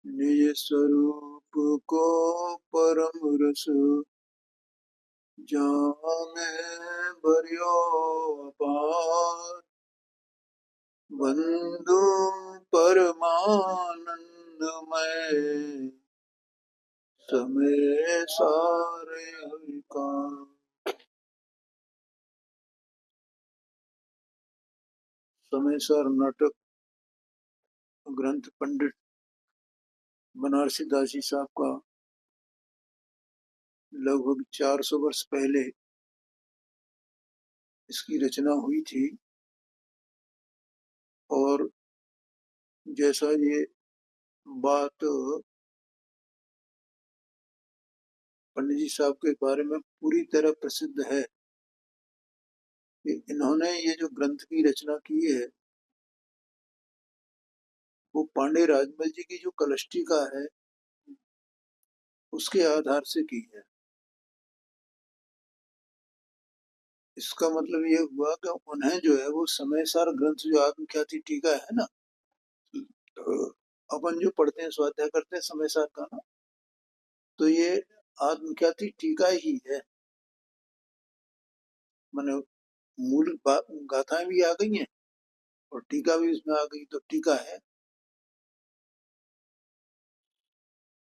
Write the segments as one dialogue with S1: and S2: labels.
S1: निज स्वरूप को परम रस जाने भरियो अपार। बंधु परमानंदमय समय सारे हरि का। समय सार नाटक ग्रंथ पंडित बनारसी दास जी साहब का लगभग 400 वर्ष पहले इसकी रचना हुई थी। और जैसा ये बात पंडित जी साहब के बारे में पूरी तरह प्रसिद्ध है कि इन्होंने ये जो ग्रंथ की रचना की है वो पांडे राजमल जी की जो कलष्टिका है उसके आधार से की है। इसका मतलब ये हुआ कि उन्हें जो है वो समय सार ग्रंथ जो आत्मख्याति टीका है ना, तो अपन जो पढ़ते हैं स्वाध्याय करते हैं समय सार का ना, तो ये आत्मख्याति टीका ही है। माने मूल गाथाएं भी आ गई हैं और टीका भी उसमें आ गई, तो टीका है।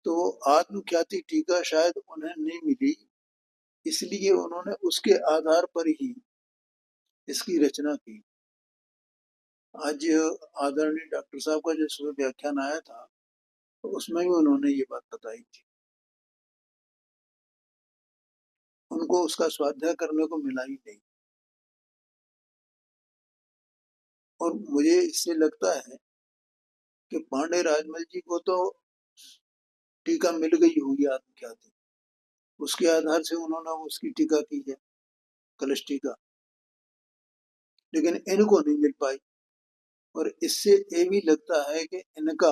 S1: तो आत्मख्याति टीका शायद उन्हें नहीं मिली, इसलिए उन्होंने उसके आधार पर ही इसकी रचना की। आज आदरणीय डॉक्टर साहब का जो सुबह व्याख्यान आया था तो उसमें भी उन्होंने ये बात बताई थी। उनको उसका स्वाध्याय करने को मिला ही नहीं। और मुझे इससे लगता है कि पांडे राजमल जी को तो टीका मिल गई होगी आत्मख्याति, उसके आधार से उन्होंने उसकी टीका की है, कलश टीका, लेकिन इनको नहीं मिल पाई। और इससे ये भी लगता है कि इनका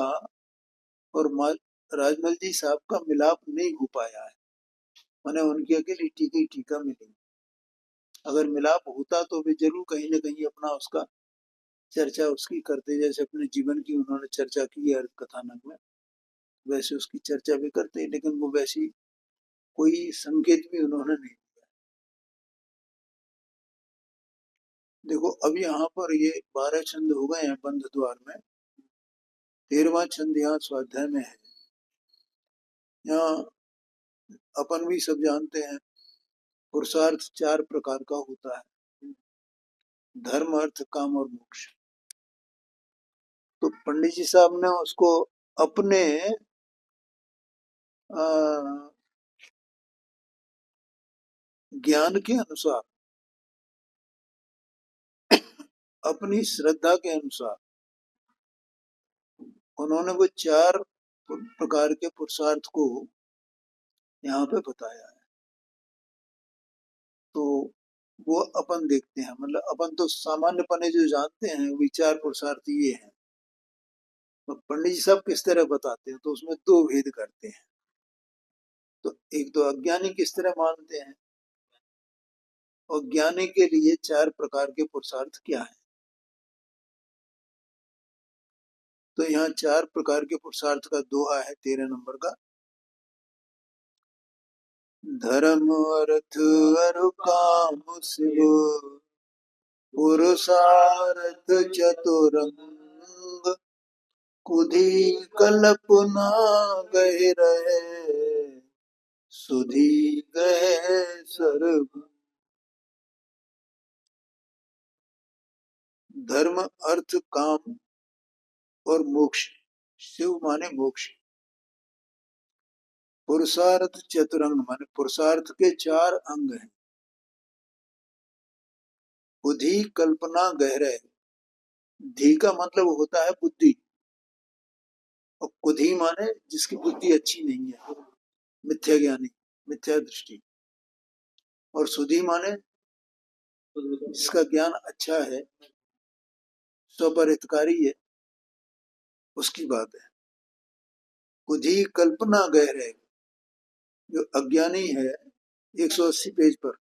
S1: और राजमल जी साहब का मिलाप नहीं हो पाया है। मैंने उनकी अकेली टीका ही टीका मिली। अगर मिलाप होता तो वे जरूर कहीं ना कहीं अपना उसका चर्चा उसकी करते, जैसे अपने जीवन की उन्होंने चर्चा की है कथानक में, वैसे उसकी चर्चा भी करते, लेकिन वो वैसी कोई संकेत भी उन्होंने नहीं दिया। देखो अब यहाँ पर ये 12 छंद हो गए हैं बंध द्वार में, 13वां छंद यहाँ स्वाध्याय में है। यहाँ अपन भी सब जानते हैं पुरुषार्थ 4 प्रकार का होता है, धर्म अर्थ काम और मोक्ष। तो पंडित जी साहब ने उसको अपने ज्ञान के अनुसार, अपनी श्रद्धा के अनुसार उन्होंने वो 4 प्रकार के पुरुषार्थ को यहाँ पे बताया है। तो वो अपन देखते हैं, मतलब अपन तो सामान्य पने जो जानते हैं वो 4 पुरुषार्थ ये हैं। तो पंडित जी साहब किस तरह बताते हैं तो उसमें 2 भेद करते हैं। तो एक तो अज्ञानी किस तरह मानते हैं और ज्ञानी के लिए 4 प्रकार के पुरुषार्थ क्या है। तो यहाँ 4 प्रकार के पुरुषार्थ का दोहा है 13 नंबर का। धर्म अर्थ अरु काम शिव पुरुषार्थ चतुरंग कुधी कल्पना गह रहे सुधी गह सर्व। धर्म अर्थ काम और मोक्ष, शिव माने मोक्ष। पुरुषार्थ चतुरंग माने पुरुषार्थ के 4 अंग हैं। बुद्धि कल्पना गहरे, धी का मतलब होता है बुद्धि, और कुधी माने जिसकी बुद्धि अच्छी नहीं है, मिथ्या ज्ञानी, मिथ्या दृष्टि। और सुधी माने जिसका ज्ञान अच्छा है, स्वपर हितकारी है, उसकी बात है। कुधी कल्पना गहरे, जो अज्ञानी है 180 पेज पर,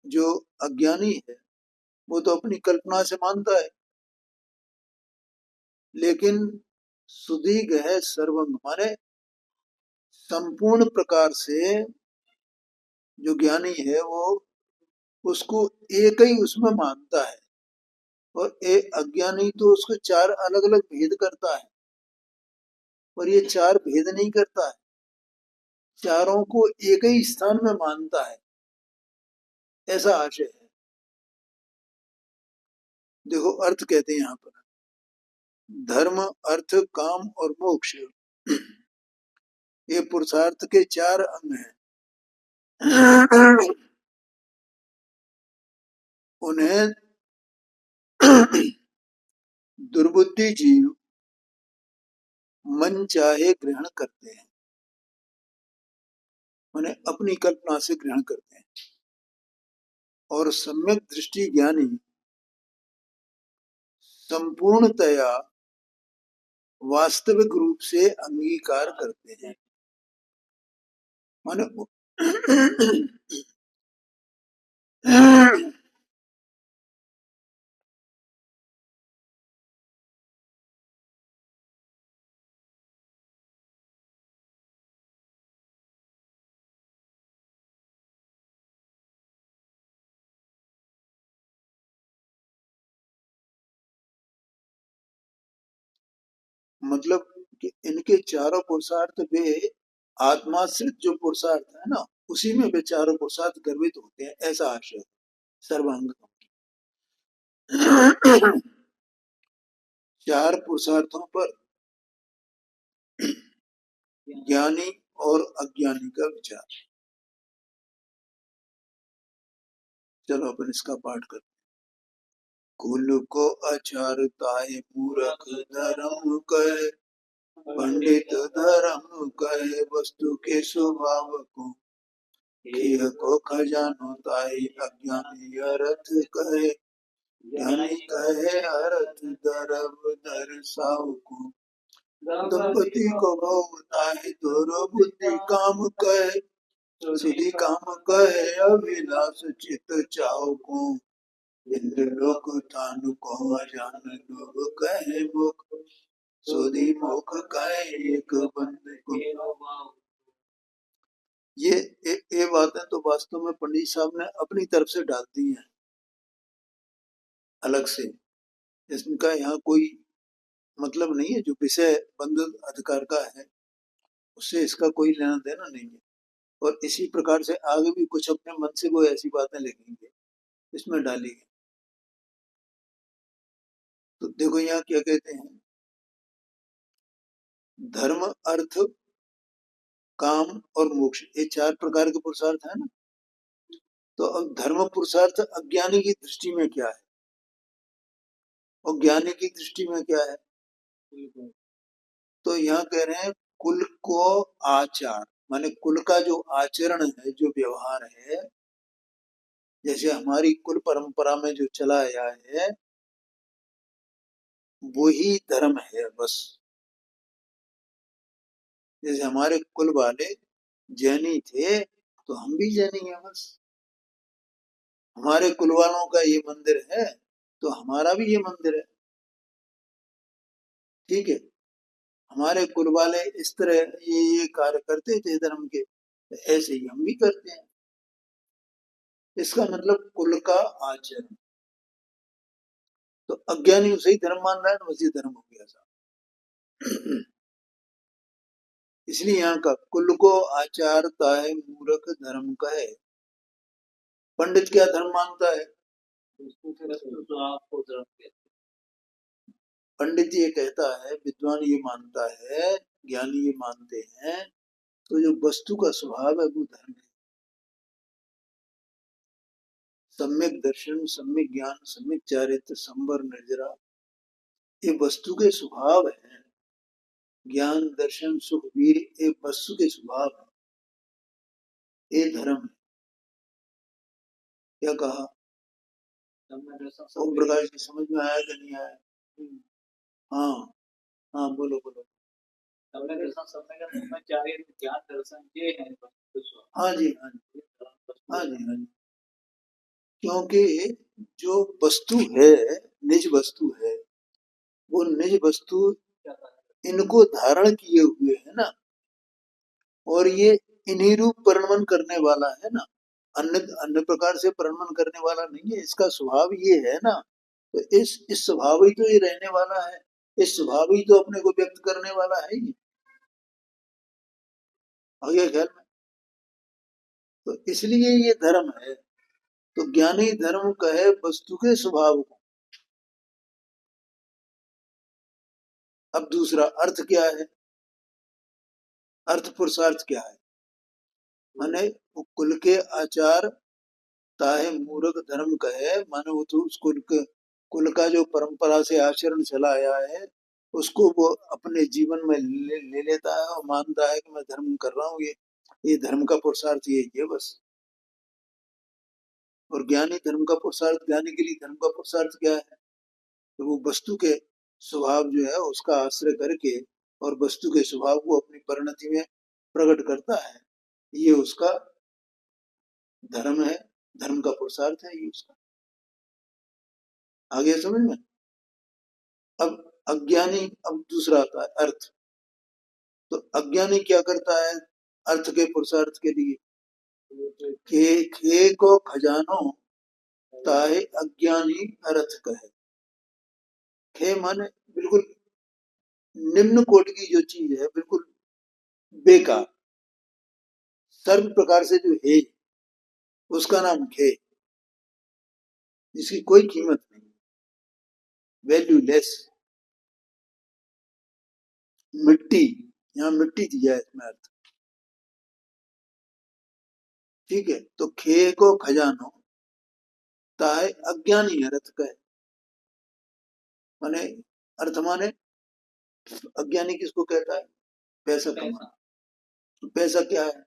S1: जो अज्ञानी है वो तो अपनी कल्पना से मानता है। लेकिन सुधीग है सर्वंग, माने संपूर्ण प्रकार से जो ज्ञानी है वो उसको एक ही उसमें मानता है, और एक अज्ञानी तो उसको चार अलग अलग भेद करता है, और ये चार भेद नहीं करता है, चारों को एक ही स्थान में मानता है, ऐसा आशय है। देखो अर्थ कहते हैं यहाँ पर, धर्म अर्थ काम और मोक्ष, ये पुरुषार्थ के चार अंग हैं। उन्हें दुर्बुद्धि जीव मन चाहे ग्रहण करते हैं, उन्हें अपनी कल्पना से ग्रहण करते हैं, और सम्यक दृष्टि ज्ञानी संपूर्णतया वास्तविक रूप से अंगीकार करते हैं। माने मतलब कि इनके चारों पुरुषार्थ वे आत्माश्रित जो पुरुषार्थ है ना, उसी में वे चारों पुरुषार्थ गर्भित होते हैं, ऐसा आशय सर्वांग। चार पुरुषार्थों पर ज्ञानी और अज्ञानी का विचार। चलो अपन इसका पाठ करते हैं। कुल को अचारताए मूर्ख धर्म कहे, पंडित धर्म कहे वस्तु के स्वभाव को, खेह को खजानो ताई अज्ञानी अर्थ कहे, ज्ञानी कहे अर्थ दरब दर्शाओ को, दंपति को भोगताए दोरो बुद्धि काम कहे, सुधि काम कहे अभिलाष चित चाओ को, इंद्र लोक थानु को अजान लोग कहे मुख, सुधि मुख कहे एक बंद को। ये बातें तो वास्तव में पंडित साहब ने अपनी तरफ से डाल दी हैं अलग से, इसका यहाँ कोई मतलब नहीं है। जो विषय बंध अधिकार का है उससे इसका कोई लेना देना नहीं है, और इसी प्रकार से आगे भी कुछ अपने मन से वो ऐसी बातें लिखेंगे, इसमें डालेंगे। तो देखो यहाँ क्या कहते हैं, धर्म अर्थ काम और मोक्ष, ये चार प्रकार के पुरुषार्थ है ना। तो अब धर्म पुरुषार्थ अज्ञानी की दृष्टि में क्या है और ज्ञानी की दृष्टि में क्या है। तो यहाँ कह रहे हैं कुल को आचार, माने कुल का जो आचरण है, जो व्यवहार है, जैसे हमारी कुल परंपरा में जो चला आया है वही धर्म है बस। जैसे हमारे कुल वाले जैनी थे तो हम भी जैनी है बस। हमारे कुल वालों का ये मंदिर है तो हमारा भी ये मंदिर है, ठीक है। हमारे कुल वाले इस तरह ये कार्य करते थे धर्म के, तो ऐसे ही हम भी करते हैं। इसका मतलब कुल का आचरण। तो अज्ञानी उसे ही धर्म मान रहा है, तो वैसे धर्म हो गया साहब। इसलिए यहाँ का कुल को आचारता है मूर्ख धर्म का है। पंडित क्या धर्म मानता है, पंडित ये कहता है, विद्वान ये मानता है, ज्ञानी ये मानते हैं, तो जो वस्तु का स्वभाव है वो धर्म है। सम्यक दर्शन, सम्यक ज्ञान, सम्यक चारित्र, संवर निर्जरा, ये वस्तु के स्वभाव है। ज्ञान दर्शन सुख वीर ये वस्तु के स्वभाव है, ये धर्म है। क्या कहा ओम प्रकाश की, समझ में आया कि नहीं आया। हाँ हाँ बोलो बोलो। हाँ जी हाँ जी हाँ जी हाँ जी, क्योंकि जो वस्तु है, निज वस्तु है, वो निज वस्तु इनको धारण किए हुए है ना, और ये इन्हीं रूप परिणमन करने वाला है ना, अन्य अन्य प्रकार से परिणमन करने वाला नहीं है, इसका स्वभाव ये है ना। तो इस स्वभाव ही तो ये रहने वाला है, इस स्वभाव ही तो अपने को व्यक्त करने वाला है ये। आ गया ख्याल में? तो इसलिए ये धर्म है। तो ज्ञानी धर्म कहे वस्तु के स्वभाव को। अब दूसरा अर्थ क्या है? अर्थ पुरुषार्थ क्या है? माने कुल के आचार ताहे मूर्ख धर्म कहे, माने वो तो उस कुल का जो परंपरा से आचरण चला आया है उसको वो अपने जीवन में ले लेता है और मानता है कि मैं धर्म कर रहा हूँ, ये धर्म का पुरुषार्थ यही है बस। और ज्ञानी धर्म का पुरुषार्थ, ज्ञानी के लिए धर्म का पुरुषार्थ क्या है? तो वो वस्तु के स्वभाव जो है उसका आश्रय करके और वस्तु के स्वभाव को अपनी परिणति में प्रकट करता है, ये उसका धर्म है, धर्म का पुरुषार्थ है ये उसका। आगे समझ में? अब अज्ञानी, अब दूसरा आता है अर्थ। तो अज्ञानी क्या करता है अर्थ के पुरुषार्थ के लिए? खे को खजानो ताहे अज्ञानी अर्थ कहे। खे माने बिल्कुल निम्न कोटि की जो चीज है, बिल्कुल बेकार, सर्व प्रकार से जो है उसका नाम खे, जिसकी कोई कीमत नहीं, वैल्यूलेस। मिट्टी, यहाँ मिट्टी दिया है इसमें अर्थ। ठीक है, तो खे को खजानो ताहे अज्ञानी अर्थ कहे, माने अर्थ माने अज्ञानी किसको कहता है? पैसा कमाना। तो पैसा क्या है?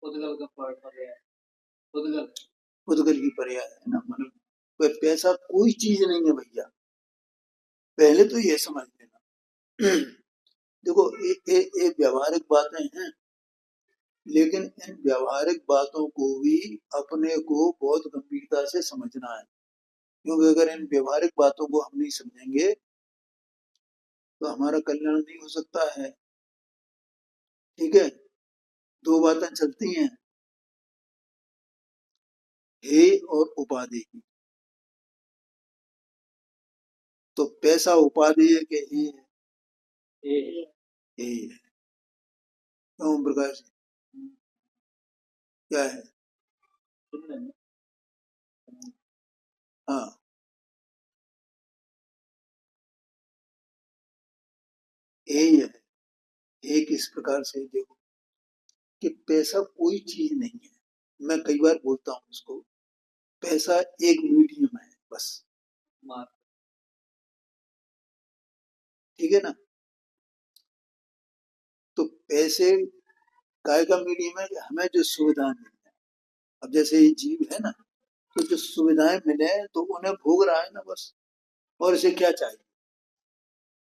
S1: उद्गल का पर्याय है, उद्गल की पर्याय है ना, मतलब पैसा कोई चीज नहीं है भैया, पहले तो ये समझ लेना। देखो ये व्यावहारिक बातें हैं, लेकिन इन व्यावहारिक बातों को भी अपने को बहुत गंभीरता से समझना है, क्योंकि अगर इन व्यवहारिक बातों को हम नहीं समझेंगे तो हमारा कल्याण नहीं हो सकता है। ठीक है, दो बातें चलती हैं, हे और उपाधि की। तो पैसा उपाधि है कि हे है? हे है। ओम प्रकाश क्या है? हाँ, हे है। हे किस प्रकार से? देखो कि पैसा कोई चीज नहीं है, मैं कई बार बोलता हूँ उसको, पैसा एक मीडियम है बस। ठीक है ना? तो पैसे काय का मीडियम है कि हमें जो सुविधाएं मिल जाए। अब जैसे ये जीव है ना, तो जो सुविधाएं मिले तो उन्हें भोग रहा है ना बस, और इसे क्या चाहिए?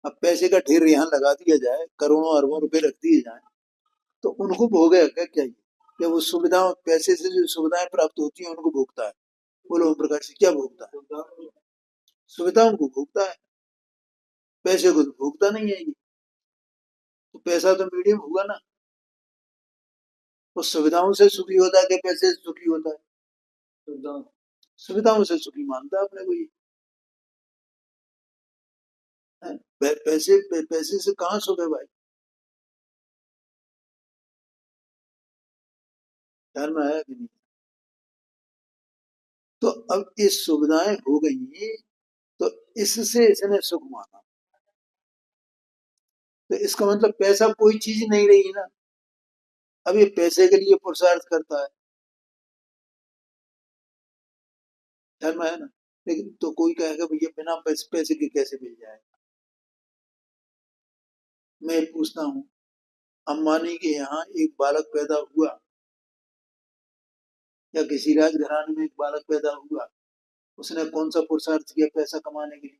S1: अब पैसे का ढेर यहाँ लगा दिया जाए, करोड़ों अरबों रुपए रख दिए जाए, तो उनको भोगेगा क्या? क्या क्या वो सुविधा, पैसे से जो सुविधाएं प्राप्त होती हैं उनको भोगता है? बोलो ओम प्रकाश से, क्या भोगता है? सुविधाओं को भोगता है, पैसे को तो भोगता नहीं है ये। तो पैसा तो मीडियम हुआ ना, वो सुविधाओं से सुखी होता है कि पैसे से सुखी होता है? सुविधाओं से सुखी मानता है अपने को ये। पैसे से कहाँ सुख है भाई? ध्यान में आया कि नहीं? तो अब ये सुविधाएं हो गई, तो इससे इसने सुख माना, तो इसका मतलब पैसा कोई चीज नहीं रही ना। अब ये पैसे के लिए पुरुषार्थ करता है, ध्यान में आया ना? लेकिन तो कोई कहेगा भैया बिना पैसे के कैसे मिल जाए? मैं पूछता हूँ, अंबानी के यहाँ एक बालक पैदा हुआ या किसी राजघराने में एक बालक पैदा हुआ, उसने कौन सा पुरुषार्थ किया पैसा कमाने के लिए?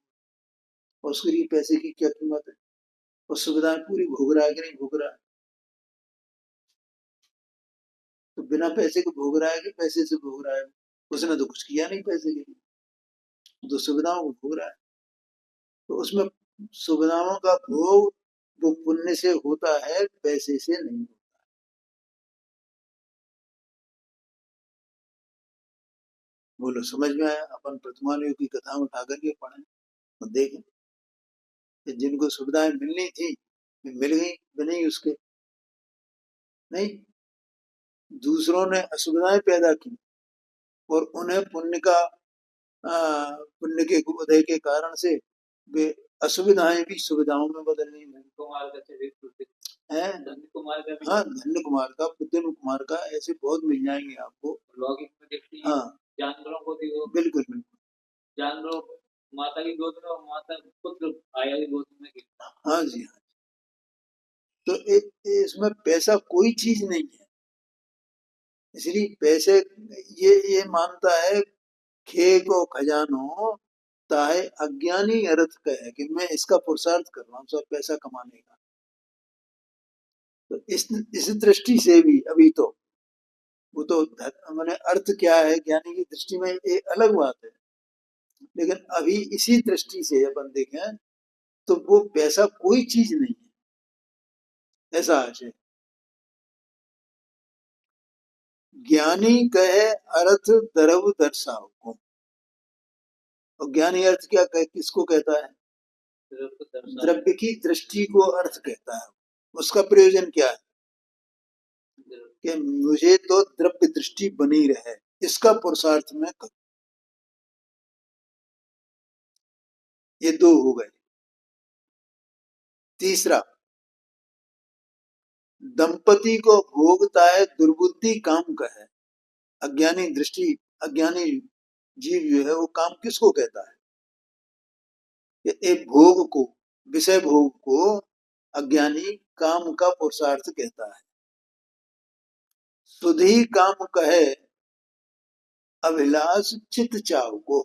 S1: और उसके लिए पैसे की क्या कीमत है? और सुविधाएं पूरी भोग रहा है कि नहीं भोग रहा है? तो बिना पैसे के भोग रहा है कि पैसे से भोग रहा है? उसने तो कुछ किया नहीं पैसे के लिए। तो सुविधाओं को भोग रहा है, तो उसमें सुविधाओं का भोग वो पुण्य से होता है, पैसे से नहीं। बोलो समझ में आया? अपन प्रतिमानियों की कथा उठा करके पढ़े और देखें कि जिनको सुविधाएं मिलनी थी मिल गई, बनी उसके नहीं, दूसरों ने असुविधाएं पैदा की और उन्हें पुण्य का पुण्य के उदय के कारण से वे असुविधाएं भी सुविधाओं में बदल गई है। हाँ, धन्य कुमार का, बुद्धन कुमार का, ऐसे बहुत मिल जाएंगे आपको। हाँ, जानवरों को भी वो बिल्कुल बिल्कुल, जानवरों माता की गोद में और माता पुत्र आया की गोद में। हाँ जी हाँ। तो इसमें पैसा कोई चीज नहीं है, इसलिए पैसे ये मानता है खे को खजानो ताहे अज्ञानी अर्थ कहे कि मैं इसका पुरुषार्थ कर रहा हूँ सब पैसा कमाने का। तो इस दृष्टि से भी अभी तो वो तो मैंने अर्थ क्या है ज्ञानी की दृष्टि में एक अलग बात है, लेकिन अभी इसी दृष्टि से अपन देखें तो वो पैसा कोई चीज नहीं है, ऐसा है। ज्ञानी कहे अर्थ द्रव दर्शाओ को, और ज्ञानी अर्थ क्या कहे, किसको कहता है? द्रव्य की दृष्टि को अर्थ कहता है। उसका प्रयोजन क्या है कि मुझे तो द्रव्य दृष्टि बनी रहे, इसका पुरुषार्थ में करूं। ये दो हो गए। तीसरा, दंपति को भोगता है दुर्बुद्धि काम का है। अज्ञानी दृष्टि, अज्ञानी जीव जो है वो काम किसको कहता है? एक भोग को, विषय भोग को अज्ञानी काम का पुरुषार्थ कहता है। सुधी काम कहे अभिलाष चित चाव को,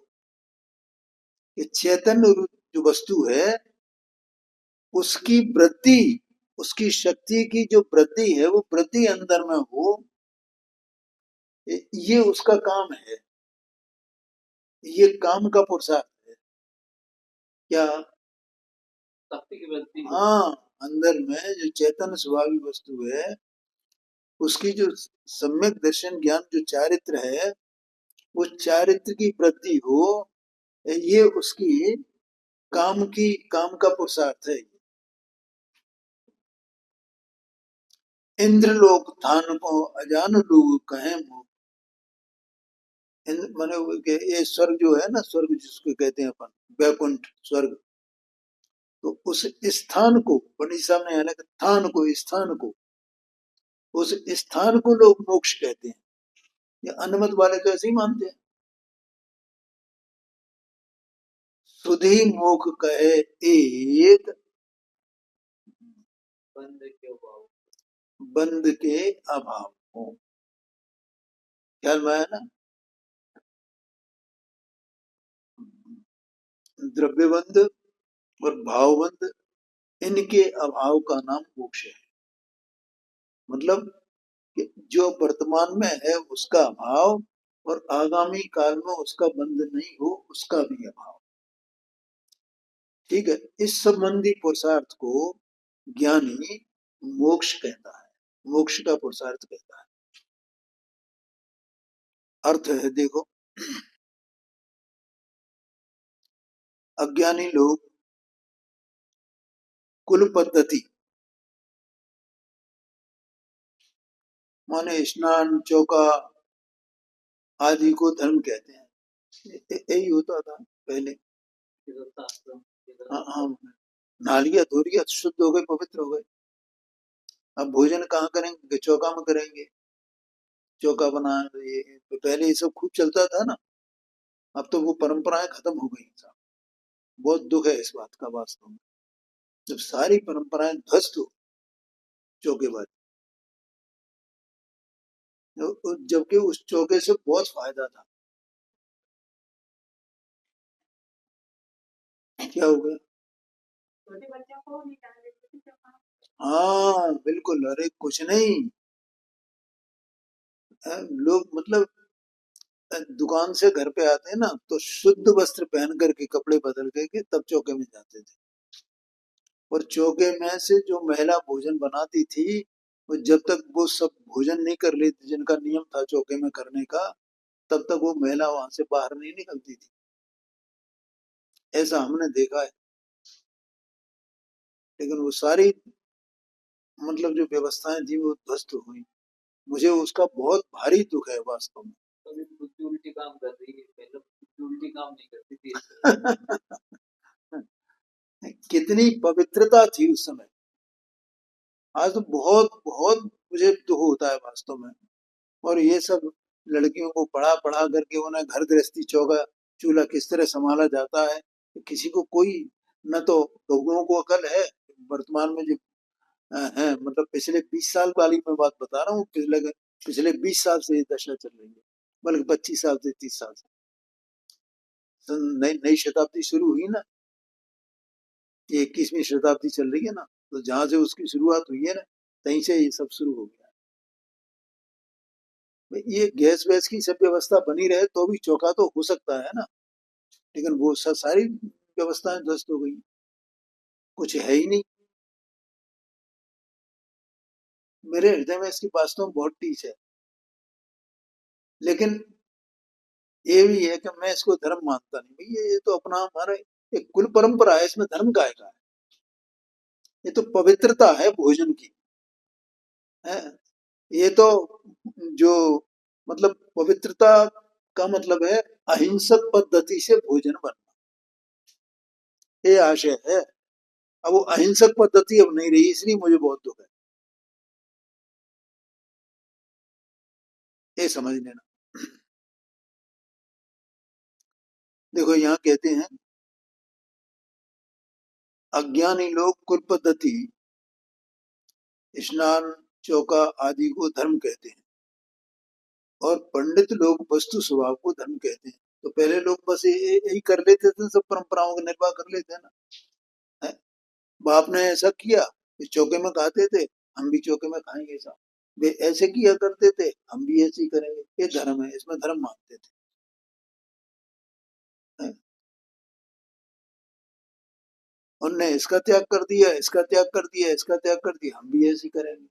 S1: ये चैतन्य जो वस्तु है उसकी वृद्धि, उसकी शक्ति की जो वृद्धि है वो वृद्धि अंदर में हो, ये उसका काम है, ये काम का पुरुषार्थ है। क्या? शक्ति की वृद्धि। हाँ, अंदर में जो चैतन्य स्वाभाविक वस्तु है उसकी जो सम्यक दर्शन ज्ञान जो चारित्र है, वो चारित्र की वृद्धि हो, ये उसकी काम का पुरुषार्थ है। इंद्र लोक थान को अजान लोग कहे मुख, माने ये स्वर्ग जो है ना, स्वर्ग जिसको कहते हैं अपन, वैकुंठ स्वर्ग, तो उस स्थान को पंडित साहब ने यानी थान को, स्थान को, उस स्थान को लोग मोक्ष कहते हैं। ये अनुमत वाले तो ऐसे ही मानते हैं। सुधी मोख कहे एक बंद के अभाव हो, ख्याल में आया ना? द्रव्यबंध और भावबंध, इनके अभाव का नाम मोक्ष है। मतलब कि जो वर्तमान में है उसका अभाव और आगामी काल में उसका बंध नहीं हो, उसका भी अभाव। ठीक है, इस संबंधी पुरुषार्थ को ज्ञानी मोक्ष कहता है, मोक्ष का पुरुषार्थ कहता है। अर्थ है देखो, अज्ञानी लोग कुल पद्धति माने स्नान चौका आदि को धर्म कहते हैं। यही होता था पहले। हाँ हाँ, नहा लिया धो लिया शुद्ध हो गए, पवित्र हो गए। अब भोजन कहाँ करेंगे? चौका में करेंगे, चौका बना, ये पहले ये सब खूब चलता था ना। अब तो वो परंपराएं खत्म हो गई साहब, बहुत दुख है इस बात का वास्तव में। जब सारी परंपराएं ध्वस्त हो चौकेबाजी, जबकि उस चौके से बहुत फायदा था। क्या हो गया? हाँ बिल्कुल, अरे कुछ नहीं, लोग मतलब दुकान से घर पे आते हैं ना तो शुद्ध वस्त्र पहन करके कपड़े बदल के तब चौके में जाते थे। और चौके में से जो महिला भोजन बनाती थी, वो जब तक वो सब भोजन नहीं कर लेती जिनका नियम था चौके में करने का, तब तक वो महिला वहां से बाहर नहीं निकलती थी। ऐसा हमने देखा है। लेकिन वो सारी मतलब जो व्यवस्थाएं थी वो ध्वस्त हुई। मुझे उसका बहुत भारी दुख है वास्तव में।
S2: अभी बुद्धि उल्टी काम कर रही है, पहले बुद्धि उल्टी काम नहीं करती थी।
S1: कितनी पवित्रता थी उस समय। आज तो बहुत बहुत मुझे दुख होता है वास्तव में। और ये सब लड़कियों को पढ़ा पढ़ा करके उन्हें घर गृहस्थी चौका चूल्हा किस तरह संभाला जाता है, किसी को कोई न तो लोगों को अकल है। वर्तमान में जो है, मतलब पिछले 20 साल वाली मैं बात बता रहा हूँ, पिछले पिछले 20 साल से ये दशा चल रही है, बल्कि 25 साल से 30 साल से। तो नई नई शताब्दी शुरू हुई ना, ये 21वीं शताब्दी चल रही है ना, तो जहां से उसकी शुरुआत हुई है ना, तहीं से ये सब शुरू हो गया। ये गैस वैस की सब व्यवस्था बनी रहे तो भी चौका तो हो सकता है ना, लेकिन वो सारी व्यवस्थाएं ध्वस्त हो गई, कुछ है ही नहीं। मेरे हृदय में इसकी वास्तव में बहुत टीच है। लेकिन ये भी है कि मैं इसको धर्म मानता नहीं। भाई ये तो अपना हमारा एक कुल परंपरा है, इसमें धर्म का है। ये तो पवित्रता है भोजन की है। ये तो जो मतलब पवित्रता का मतलब है अहिंसक पद्धति से भोजन बनना, ये आशय है। अब वो अहिंसक पद्धति अब नहीं रही, इसलिए मुझे बहुत दुख है। ये समझ लेना। देखो यहाँ कहते हैं अज्ञानी लोग कुल पद्धति, स्नान, चौका आदि को धर्म कहते हैं, और पंडित लोग वस्तु स्वभाव को धर्म कहते हैं। तो पहले लोग बस यही कर लेते थे, सब परंपराओं का निर्वाह कर लेते हैं ना। है? बाप ने ऐसा किया, इस चौके में खाते थे, हम भी चौके में खाएंगे ऐसा। वे ऐसे किया करते थे, हम भी ऐसे ही करेंगे। ये धर्म है, इसमें धर्म मानते थे। है? उनने इसका त्याग कर दिया, इसका त्याग कर दिया, इसका त्याग कर दिया, हम भी ऐसे ही करेंगे।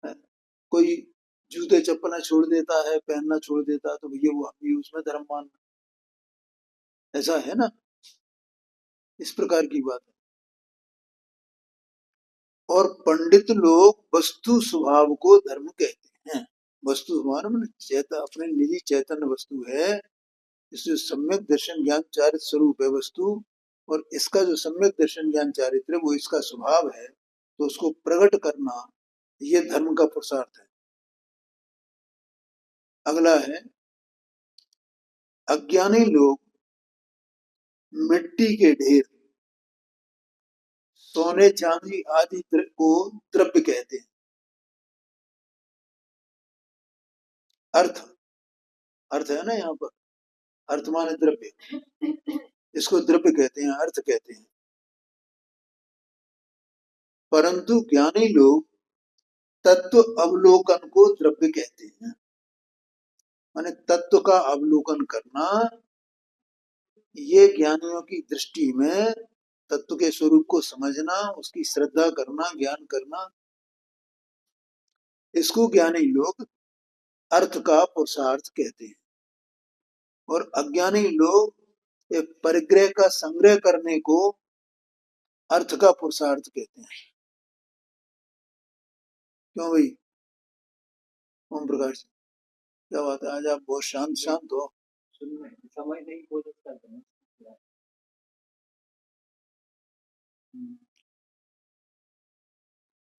S1: है? कोई जूते चप्पलें छोड़ देता है, पहनना छोड़ देता है, तो भैया वो हम भी उसमें धर्म मान, ऐसा है ना। इस प्रकार की बात है। और पंडित लोग वस्तु स्वभाव को धर्म कहते हैं। वस्तु स्वभाव मैंने अपने निजी चैतन्य वस्तु है, इसलिए सम्यक दर्शन ज्ञान चारित्र स्वरूप है वस्तु, और इसका जो सम्यक दर्शन ज्ञान चारित्र है वो इसका स्वभाव है, तो उसको प्रकट करना ये धर्म का पुरुषार्थ है। अगला है अज्ञानी लोग मिट्टी के ढेर, सोने चांदी आदि को द्रव्य कहते हैं। अर्थ, अर्थ है ना यहाँ पर, अर्थ माने द्रव्य, इसको द्रव्य कहते हैं, अर्थ कहते हैं। परंतु ज्ञानी लोग तत्व अवलोकन को द्रव्य कहते हैं। माने तत्व का अवलोकन करना, ये ज्ञानियों की दृष्टि में तत्व के स्वरूप को समझना, उसकी श्रद्धा करना, ज्ञान करना, इसको ज्ञानी लोग अर्थ का पुरुषार्थ कहते हैं। और अज्ञानी लोग एक परिग्रह का संग्रह करने को अर्थ का पुरुषार्थ कहते हैं। क्यों भाई ओम प्रकाश, क्या बात है, आज आप बहुत शांत शांत हो।
S2: समय नहीं बोल सकता।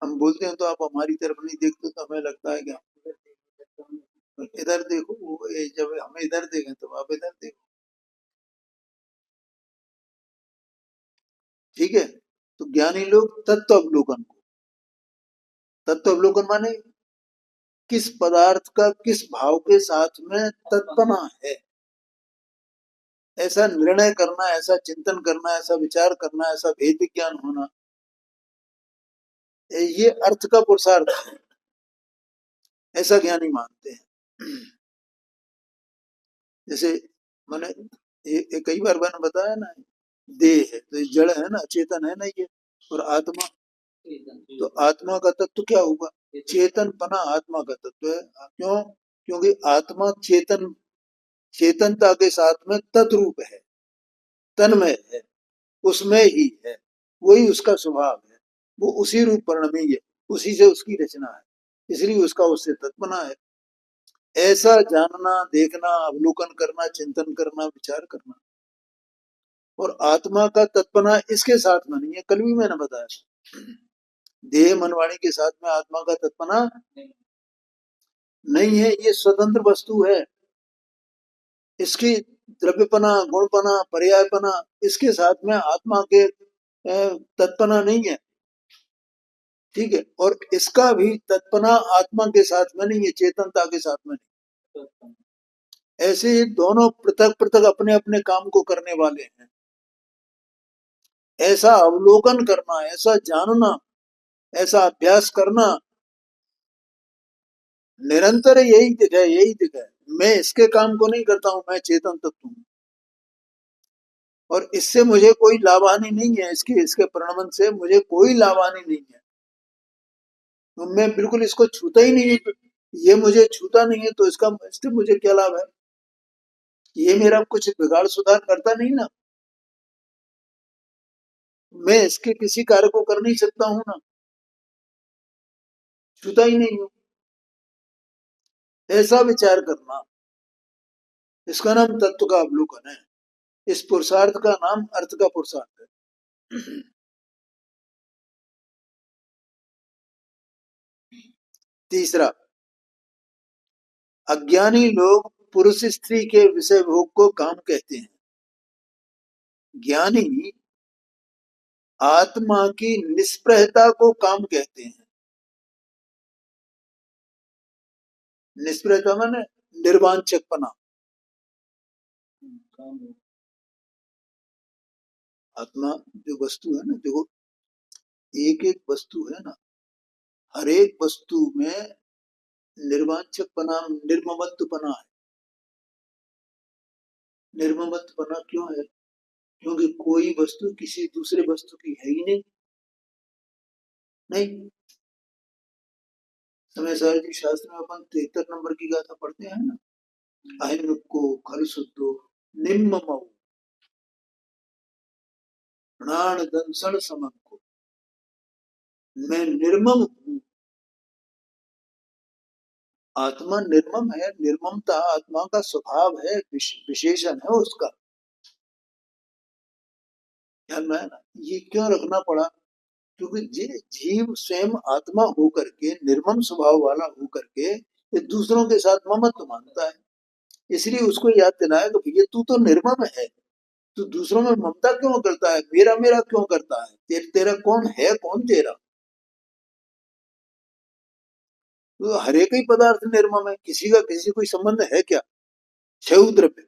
S1: हम बोलते हैं तो आप हमारी तरफ नहीं देखते, तो हमें लगता है कि इधर देखो, जब हम इधर देखें तो आप इधर देखो। ठीक है। तो ज्ञानी लोग तत्व अवलोकन को, तत्व अवलोकन माने किस पदार्थ का किस भाव के साथ में तत्पना है, ऐसा निर्णय करना, ऐसा चिंतन करना, ऐसा विचार करना, ऐसा भेद ज्ञान होना, ये अर्थ का पुरुषार्थ है, ऐसा ज्ञानी मानते हैं। जैसे मैंने ये कई बार मैंने बताया ना, देह है तो ये जड़ है ना, चेतन है ना ये, और आत्मा, तो आत्मा का तत्व क्या हुआ? चेतन पना आत्मा का तत्व है। क्यों? क्योंकि आत्मा चेतन, चेतनता के साथ में तद्रूप है, तन्मय है, उसमें ही है, वही उसका स्वभाव है, वो उसी रूप परिणमी है, उसी से उसकी रचना है, इसलिए उसका उससे तत्पना है। ऐसा जानना, देखना, अवलोकन करना, चिंतन करना, विचार करना। और आत्मा का तत्पना इसके साथ में नहीं है, कल भी मैंने बताया, देह मनवाणी के साथ में आत्मा का तत्पना नहीं है, ये स्वतंत्र वस्तु है। इसकी द्रव्यपना, गुणपना, पर्यायपना, इसके साथ में आत्मा के तत्पना नहीं है, ठीक है। और इसका भी तत्पना आत्मा के साथ में नहीं है, चेतनता के साथ में नहीं। ऐसे ही दोनों पृथक पृथक अपने अपने काम को करने वाले हैं। ऐसा अवलोकन करना, ऐसा जानना, ऐसा अभ्यास करना, निरंतर यही दिखे, यही दिखे। मैं इसके काम को नहीं करता हूं, मैं चेतन तत्व हूं, और इससे मुझे कोई लाभानि नहीं है, इसके प्रणमन से मुझे कोई लाभानि नहीं है, तो मैं बिल्कुल इसको छूता ही नहीं है। ये मुझे छूता नहीं है तो इससे मुझे क्या लाभ है? ये मेरा कुछ बिगाड़ सुधार करता नहीं ना, मैं इसके किसी कार्य को कर नहीं सकता हूं ना, छूता ही नहीं हूं। ऐसा विचार करना, इसका नाम तत्व का अवलोकन है। इस पुरुषार्थ का नाम अर्थ का पुरुषार्थ है। तीसरा, अज्ञानी लोग पुरुष स्त्री के विषय भोग को काम कहते हैं। ज्ञानी आत्मा की निष्प्रहता को काम कहते हैं। निष्प्रहता माने निर्वांचकपना। आत्मा जो वस्तु है ना, देखो एक एक वस्तु है ना, हर एक वस्तु में निर्वांचकपना, निर्ममत्वपना है। निर्ममत्वपना क्यों है? क्योंकि कोई वस्तु किसी दूसरे वस्तु की है ही नहीं। नहीं, समय सार जी शास्त्र में अपन 73 नंबर की गाथा पढ़ते हैं ना, अहिर्मुक्को खलु शुद्धो निम्ममौ प्राण दंसण समंको, मैं निर्मम हूं। आत्मा निर्मम है, निर्ममता आत्मा का स्वभाव है, विशेषण है उसका। ध्यान में है ना, ये क्यों रखना पड़ा? क्योंकि जीव स्वयं आत्मा होकर के, निर्मम स्वभाव वाला होकर के, ये दूसरों के साथ ममत्व मानता है, इसलिए उसको याद दिलाया कि भैया तू तो निर्मम है, तू दूसरों में ममता क्यों करता है, मेरा मेरा क्यों करता है, तेरा कौन है, कौन तेरा? तो हर एक ही पदार्थ निर्मम है, किसी का किसी कोई संबंध है क्या? क्षय द्रव्य,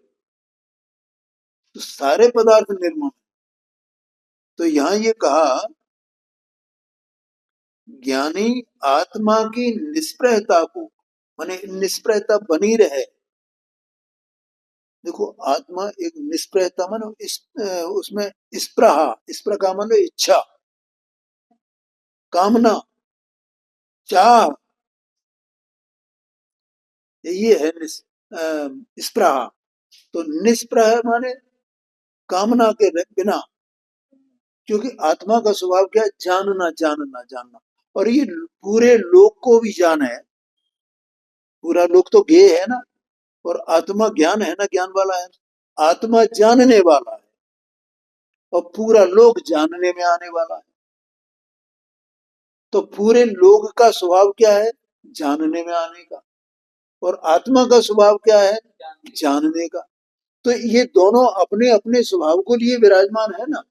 S1: तो सारे पदार्थ निर्मम है। तो यहां ये कहा, ज्ञानी आत्मा की निष्प्रहता को, माने निष्प्रहता बनी रहे। देखो आत्मा एक निष्प्रहता मानो उसमें स्प्रहा, स्प्रहा मानो इच्छा, कामना, चाह, ये है स्प्रहा। तो निष्प्रह माने कामना के बिना, क्योंकि आत्मा का स्वभाव क्या है? जानना, जानना, जानना। और ये पूरे लोक को भी जान है, पूरा लोक तो ज्ञेय है ना, और आत्मा ज्ञान है ना, ज्ञान वाला है। आत्मा जानने वाला है, और पूरा लोक जानने में आने वाला है। तो पूरे लोक का स्वभाव क्या है? जानने में आने का। और आत्मा का स्वभाव क्या है? जानने का। तो ये दोनों अपने अपने स्वभाव को लिए विराजमान है ना,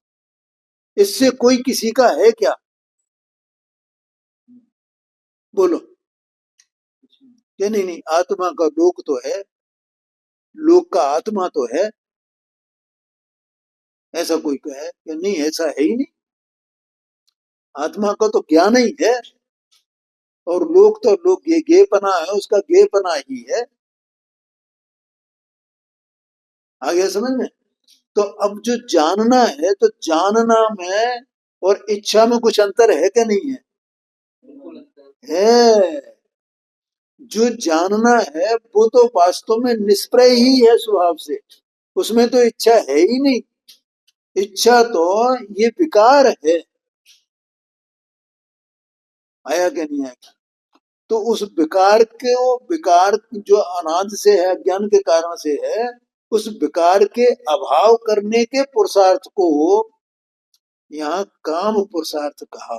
S1: इससे कोई किसी का है क्या? बोलो। ये नहीं नहीं, आत्मा का लोक तो है, लोक का आत्मा तो है, ऐसा कोई कहे कि नहीं? ऐसा है ही नहीं। आत्मा का तो ज्ञान ही है, और लोक तो लोक ये गेयपना है, उसका गेयपना ही है। आ गया समझ में? तो अब जो जानना है, तो जानना में और इच्छा में कुछ अंतर है क्या नहीं है?
S2: बिल्कुल अंतर
S1: है। जो जानना है वो तो वास्तव में निष्प्रय ही है स्वभाव से, उसमें तो इच्छा है ही नहीं। इच्छा तो ये विकार है। आया क्या नहीं आया? तो उस विकार के, वो विकार जो अनादि से है, अज्ञान के कारण से है, उस विकार के अभाव करने के पुरुषार्थ को यहाँ काम पुरुषार्थ कहा।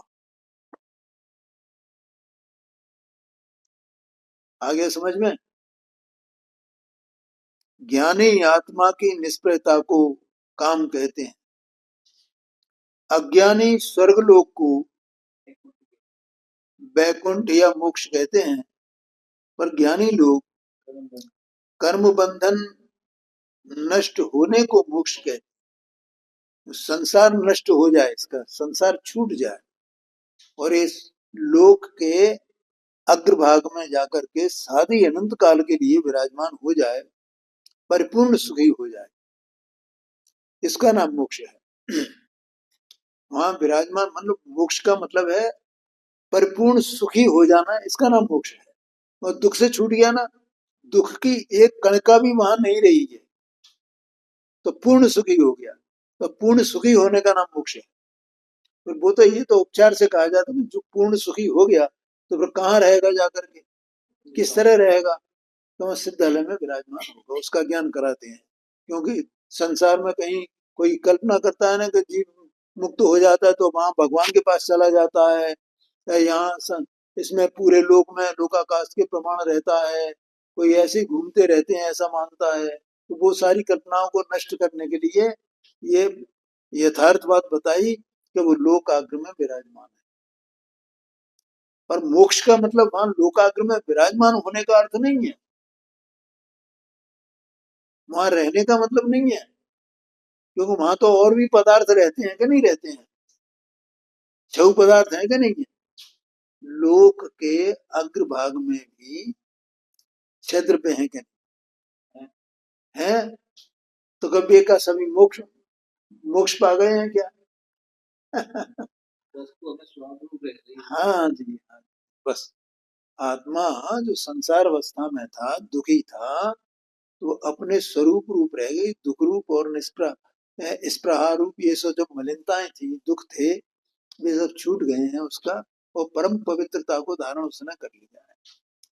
S1: आगे समझ में? ज्ञानी आत्मा की निष्प्रयता को काम कहते हैं। अज्ञानी स्वर्गलोक को वैकुंठ या मोक्ष कहते हैं। पर ज्ञानी लोग कर्म बंधन नष्ट होने को मोक्ष कहते हैं। संसार नष्ट हो जाए, इसका संसार छूट जाए और इस लोक के अग्रभाग में जाकर के साधी अनंत काल के लिए विराजमान हो जाए, परिपूर्ण सुखी हो जाए, इसका नाम मोक्ष है। वहां विराजमान मतलब मोक्ष का मतलब है परिपूर्ण सुखी हो जाना, इसका नाम मोक्ष है। और दुख से छूट गया ना, दुख की एक कण का भी वहां नहीं रही है, तो पूर्ण सुखी हो गया। तो पूर्ण सुखी होने का नाम मोक्ष है। फिर वो तो ये तो उपचार से कहा जाता है, जो पूर्ण सुखी हो गया तो फिर कहाँ रहेगा जाकर के, किस तरह रहेगा? तो वह सिद्धालय में विराजमान होगा, उसका ज्ञान कराते हैं। क्योंकि संसार में कहीं कोई कल्पना करता है ना कि जीव मुक्त हो जाता है तो वहां भगवान के पास चला जाता है, या यहाँ इसमें पूरे लोक में लोकाकाश के प्रमाण रहता है, कोई ऐसे घूमते रहते हैं ऐसा मानता है। तो वो सारी कल्पनाओं को नष्ट करने के लिए ये यथार्थ बात बताई कि वो लोकाग्र में विराजमान है। पर मोक्ष का मतलब वहां लोकाग्र में विराजमान होने का अर्थ नहीं है, वहां रहने का मतलब नहीं है। क्योंकि वहां तो और भी पदार्थ रहते हैं कि नहीं रहते हैं, छह पदार्थ हैं कि नहीं है? लोक के अग्रभाग में भी क्षेत्र पे हैं कि नहीं है? तो कभी का सभी मोक्ष मोक्ष पा गए हैं क्या?
S2: वस्तु हमें स्वाभाविक रह रही है।
S1: हाँ जी, हाँ। बस आत्मा जो संसार अवस्था में था, दुखी था, तो अपने स्वरूप रूप रह गई, दुख रूप और स्पृहा रूप, ये सब जो मलिनताएं थी, दुख थे, वे सब छूट गए हैं उसका, और परम पवित्रता को धारण उसने कर लिया है,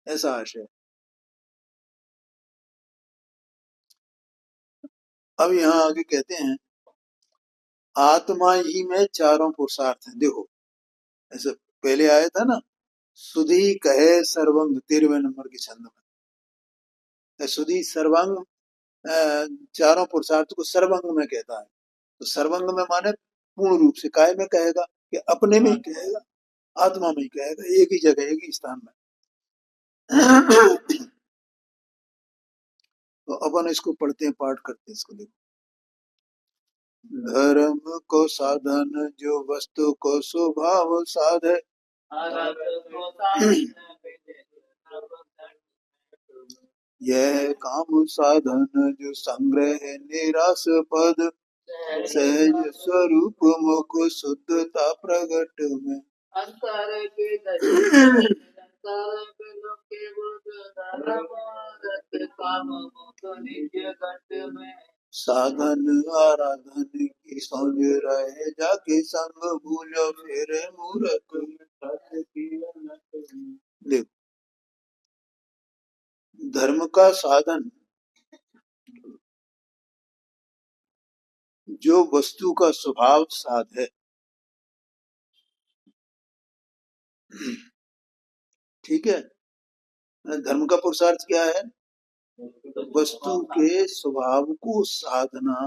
S1: ऐसा आशय। अब यहाँ आगे कहते हैं आत्मा ही में चारों पुरुषार्थ हैं। देखो ऐसे पहले आया था ना, सुधी कहे सर्वंग, 13वें नंबर के छंद में सुधी सर्वांग, चारों पुरुषार्थ को सर्वंग में कहता है। तो सर्वंग में माने पूर्ण रूप से, काय में कहेगा कि अपने में ही कहेगा, आत्मा में ही कहेगा, एक ही जगह एक ही स्थान में। तो अपन इसको पढ़ते हैं, पाठ करते हैं इसको। देखो, धर्म को साधन जो वस्तु को स्वभाव साधे, यह काम साधन जो संग्रह निराश पद, सहज स्वरूप मुख शुद्धता प्रगट में। अंतर के साधन आराधन की सौज रहे, जाके संग भूलो फिर मूर्ख। देखो, धर्म का साधन जो वस्तु का स्वभाव साध है, ठीक है? धर्म का पुरुषार्थ क्या है? वस्तु के स्वभाव को साधना।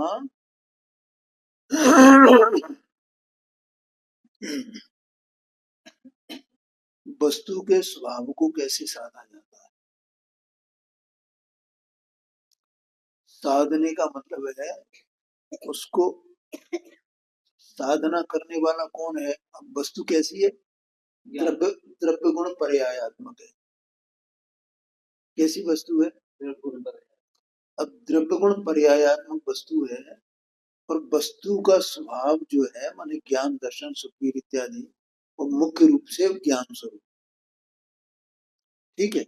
S1: वस्तु के स्वभाव को कैसे साधा जाता है? साधने का मतलब है उसको, साधना करने वाला कौन है? अब वस्तु कैसी है? द्रव्य, द्रव्य गुण पर्यायात्मक है। कैसी वस्तु है? अब द्रव्य गुण पर्यायात्मक वस्तु है और वस्तु का स्वभाव जो है माने ज्ञान दर्शन सुखबीर इत्यादि वो मुख्य रूप से ज्ञान स्वरूप। ठीक है।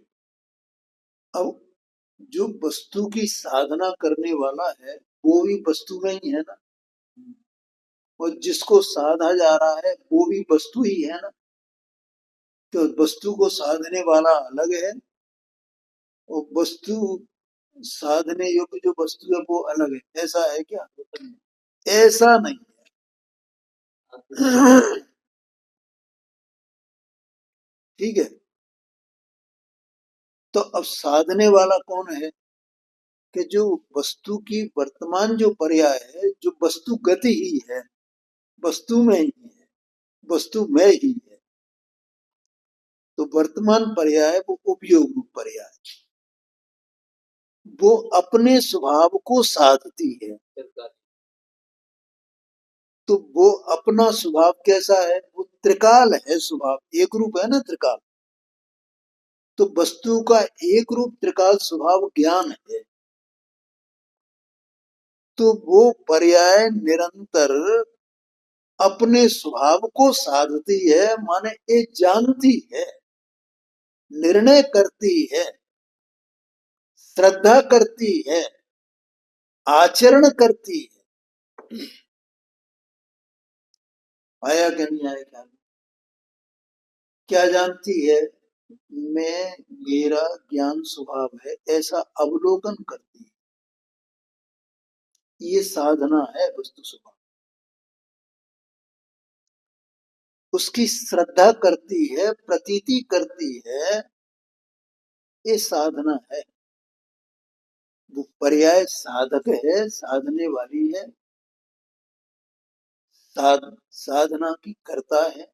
S1: अब जो वस्तु की साधना करने वाला है वो भी वस्तु में ही है ना, और जिसको साधा जा रहा है वो भी वस्तु ही है ना। तो वस्तु को साधने वाला अलग है और वस्तु साधने योग्य जो वस्तु है वो अलग है। ऐसा है क्या? ऐसा नहीं है। ठीक है। तो अब साधने वाला कौन है कि जो वस्तु की वर्तमान जो पर्याय है, जो वस्तु गति ही है, वस्तु में ही है, वस्तु में ही है। तो वर्तमान पर्याय वो उपयोग रूप पर्याय, वो अपने स्वभाव को साधती है। तो वो अपना स्वभाव कैसा है? वो त्रिकाल है स्वभाव, एक रूप है ना त्रिकाल। तो वस्तु का एक रूप त्रिकाल स्वभाव ज्ञान है। तो वो पर्याय निरंतर अपने स्वभाव को साधती है, माने ये जानती है, निर्णय करती है, श्रद्धा करती है, आचरण करती है। आया क्या नहीं आया क्या? क्या जानती है? मैं, मेरा ज्ञान स्वभाव है ऐसा अवलोकन करती है। ये साधना है वस्तु स्वभाव। उसकी श्रद्धा करती है, प्रतीति करती है, ये साधना है। वो पर्याय साधक है, साधने वाली है, साधना की करता है,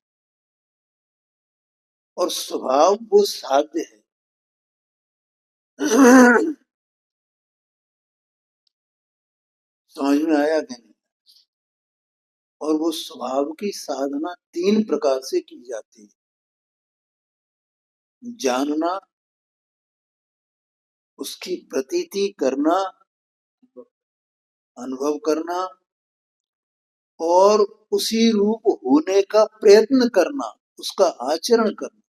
S1: और स्वभाव वो साध्य है। समझ में आया कि नहीं? और वो स्वभाव की साधना तीन प्रकार से की जाती है: जानना, उसकी प्रतीति करना, अनुभव करना, और उसी रूप होने का प्रयत्न करना, उसका आचरण करना।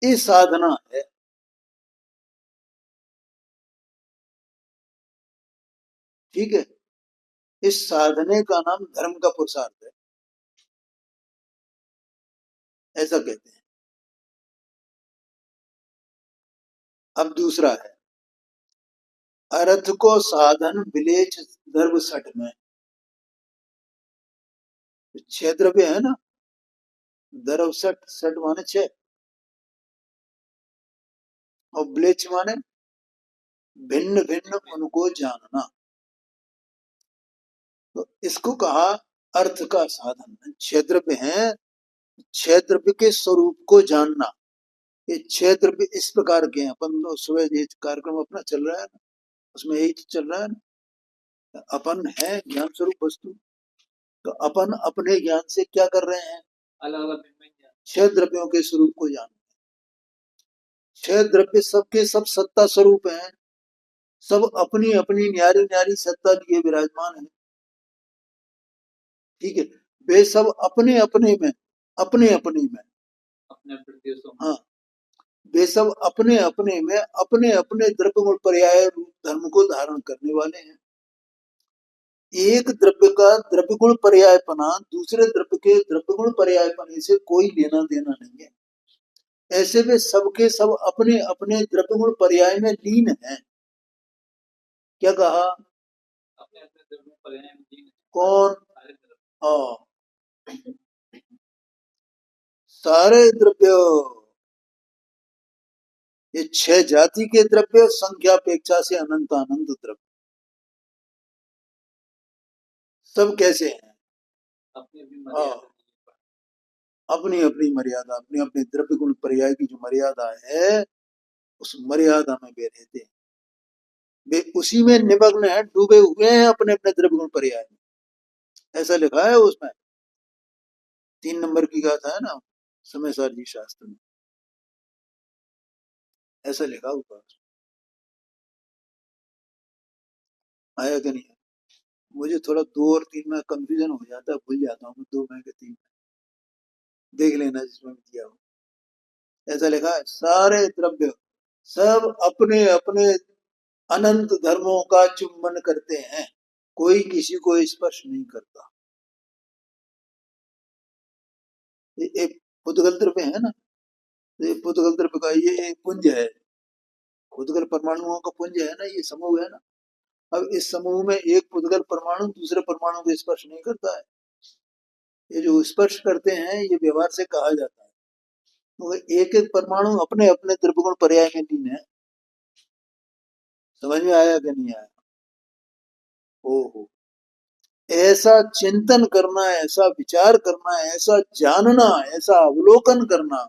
S1: ये साधना है। ठीक है। इस साधने का नाम धर्म का पुरुषार्थ है, ऐसा कहते हैं। अब दूसरा है अर्थ को साधन विलेच द्रव्य सठ में। छह द्रव्य है ना, द्रव्य सठ, सठ माने छह, और विलेच माने भिन्न भिन्न उनको जानना। तो इसको कहा अर्थ का साधन। छह द्रव्य है, छह द्रव्य के स्वरूप को जानना। ये छह द्रव्य इस प्रकार के हैं। अपन तो सुबह ये कार्यक्रम अपना चल रहा है ना, उसमें यही तो चल रहा है ना। अपन है ज्ञान स्वरूप वस्तु, तो अपन अपने ज्ञान से क्या कर रहे हैं?
S2: अलग अलग
S1: छह द्रव्यों के स्वरूप को जान। छह द्रव्य सबके सब सत्ता स्वरूप हैं, सब अपनी अपनी न्यारी न्यारी सत्ता लिए विराजमान है। ठीक है। वे सब अपने अपने में, अपने अपने में,
S2: अपने प्रदेशों,
S1: हाँ, वे सब अपने अपने में अपने अपने द्रव्य गुण पर्याय रूप धर्म को धारण करने वाले हैं। एक द्रव्य का द्रव्य गुण पर्यायपना दूसरे द्रव्य के द्रव्य गुण पर्यायपने से कोई लेना देना नहीं है। ऐसे वे सबके सब अपने अपने द्रव्य गुण पर्याय में लीन हैं। क्या कहा?
S2: अपने अपने द्रव्य पर्याय में लीन।
S1: कौन? हाँ, सारे द्रव्य, ये छह जाति के द्रव्य संख्यापेक्षा से अनंत अनंत द्रव्य, सब कैसे हैं?
S2: अपनी अपनी मर्यादा,
S1: अपनी अपनी मर्यादा, अपने अपने द्रव्य गुण पर्याय की जो मर्यादा है उस मर्यादा में वे रहते हैं। वे उसी में निमग्न है, डूबे हुए हैं अपने अपने द्रव्य गुण पर्याय में। ऐसा लिखा है उसमें, 3 नंबर की गाथा है ना समय सार जी शास्त्र में। ऐसा लिखा ऊपर। आया कि नहीं? मुझे थोड़ा 2 और 3 में कंफ्यूजन हो जाता है, भूल जाता हूँ मैं 2 में के 3 में। देख लेना जिसमें भी दिया हो। ऐसा लिखा है, सारे द्रव्य सब अपने अपने अनंत धर्मों का चुंबन करते हैं, कोई किसी को स्पर्श नहीं करता। ये पुद्गल द्रव्य है ना, ये पुद्गल द्रव्य का ये पुंज है, पुद्गल परमाणुओं का पुंज है ना, ये समूह है ना। अब इस समूह में एक पुद्गल परमाणु दूसरे परमाणु को स्पर्श नहीं करता है। ये जो स्पर्श करते हैं ये व्यवहार से कहा जाता है, तो एक एक परमाणु अपने अपने द्रव्यगुण पर्याय में लीन है। समझ में आया कि नहीं आया? ओहो, ऐसा चिंतन करना, ऐसा विचार करना, ऐसा जानना, ऐसा अवलोकन करना,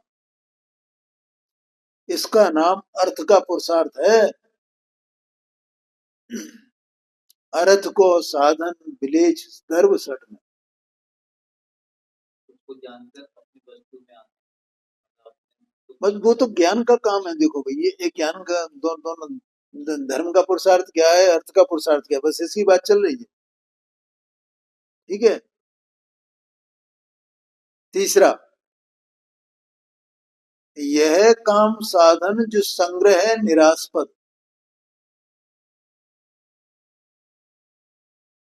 S1: इसका नाम अर्थ का पुरुषार्थ है। अर्थ को साधन विलेज सर्व सट में
S2: उसको जानकर अपनी वस्तु में आना।
S1: बस वो तो ज्ञान का काम है। देखो भाई, ये एक ज्ञान का दोनों धर्म का पुरुषार्थ क्या है, अर्थ का पुरुषार्थ क्या है, बस इसकी बात चल रही है। ठीक है। तीसरा, यह काम साधन जो संग्रह है निरास्पद।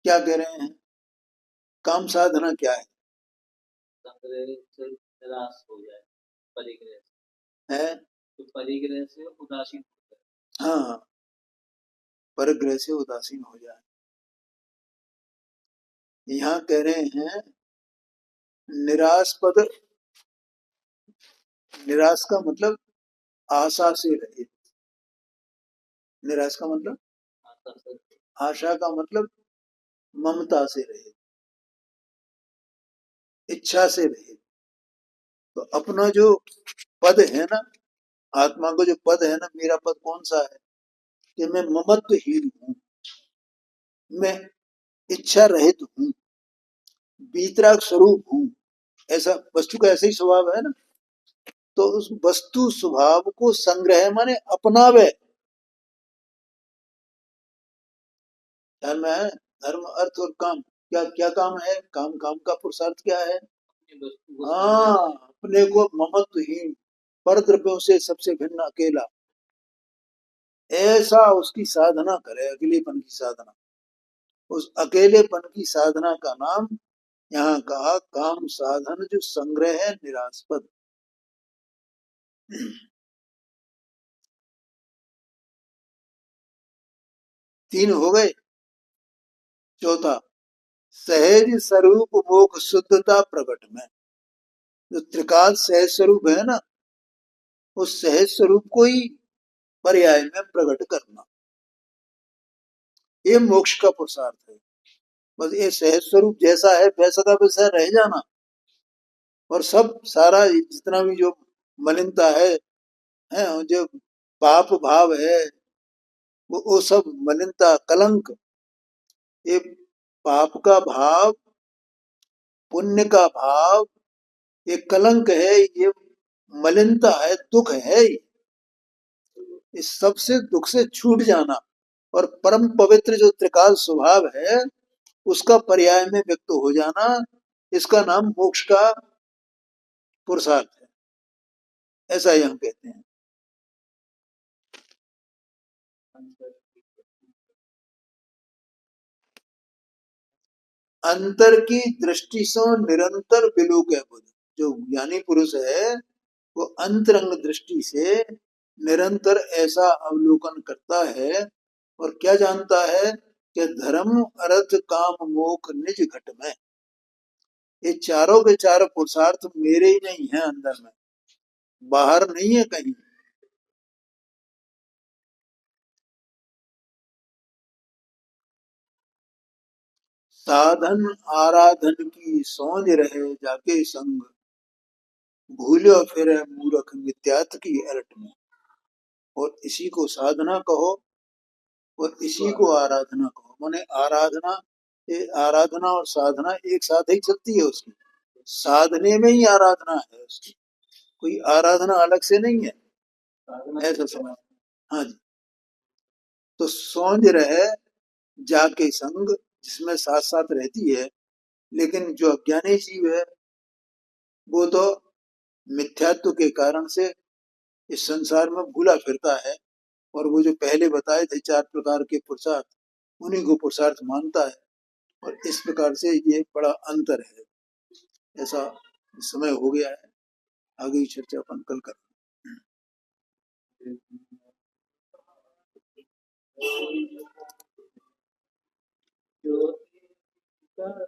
S1: क्या कह रहे हैं? काम साधना क्या है?
S2: संग्रह से निराश हो जाए, परिग्रह
S1: है?
S2: तो परिग्रह से उदासीन होता है।
S1: हाँ, परग्रह से उदासीन हो जाए। यहाँ कह रहे हैं निरास्पद। निराश का मतलब आशा से रहित। निराश का मतलब
S2: आशा से
S1: आशा का मतलब ममता से रहित, इच्छा से रहित। तो अपना जो पद है ना, आत्मा को जो पद है ना, मेरा पद कौन सा है कि मैं ममत्वहीन हूँ, मैं इच्छा रहित हूँ, वीतराग स्वरूप हूँ। ऐसा वस्तु का ऐसा ही स्वभाव है ना। तो उस वस्तु स्वभाव को संग्रह माने अपनावे। ध्यान में है? धर्म अर्थ और काम, क्या क्या काम है? काम, काम का पुरुषार्थ क्या है?
S2: अपनी वस्तु को
S1: हाँ, अपने को ममत्वहीन, पर द्रव्यों से सबसे भिन्न अकेला, ऐसा उसकी साधना करे, अकेलेपन की साधना। उस अकेलेपन की साधना का नाम यहाँ कहा काम साधन जो संग्रह है निरास्पद। 3 हो गए। चौथा, सहज स्वरूप मोक्ष शुद्धता प्रकट में। जो त्रिकाल सहज स्वरूप है ना, उस सहज स्वरूप को ही पर्याय में प्रकट करना, ये मोक्ष का पुरुषार्थ है। बस ये सहज स्वरूप जैसा है वैसा का वैसा रह जाना, और सब सारा जितना भी जो मलिनता है जो पाप भाव है, वो सब मलिनता कलंक, ये पाप का भाव, पुण्य का भाव, ये कलंक है, ये मलिनता है, दुख है। इस सबसे दुख से छूट जाना और परम पवित्र जो त्रिकाल स्वभाव है उसका पर्याय में व्यक्त हो जाना, इसका नाम मोक्ष का पुरुषार्थ है। ऐसा ही हम कहते हैं। अंतर की दृष्टि से निरंतर विलोक है बुद्ध। जो ज्ञानी पुरुष है वो अंतरंग दृष्टि से निरंतर ऐसा अवलोकन करता है और क्या जानता है कि धर्म अर्थ काम मोक्ष निज घट में, ये चारों के चारों पुरुषार्थ मेरे ही नहीं है, अंदर में, बाहर नहीं है कहीं। साधन आराधन की सौंज रहे जाके संग, भूलो फिर मूर्ख मिथ्यात्व की अरट में। और इसी को साधना कहो और इसी को आराधना कहो। माने आराधना, ये आराधना और साधना एक साथ ही चलती है उसकी। साधने में ही आराधना है उसकी, कोई आराधना अलग से नहीं है। ऐसा समझ। हाँ जी। तो सोच रहे जाके संग, जिसमें साथ साथ रहती है, लेकिन जो अज्ञानी जीव है वो तो मिथ्यात्व के कारण से इस संसार में भूला फिरता है, और वो जो पहले बताए थे 4 प्रकार के पुरुषार्थ, उन्हीं को पुरुषार्थ मानता है। और इस प्रकार से ये बड़ा अंतर है। ऐसा समय हो गया है, आगे की चर्चा अपन कल करें।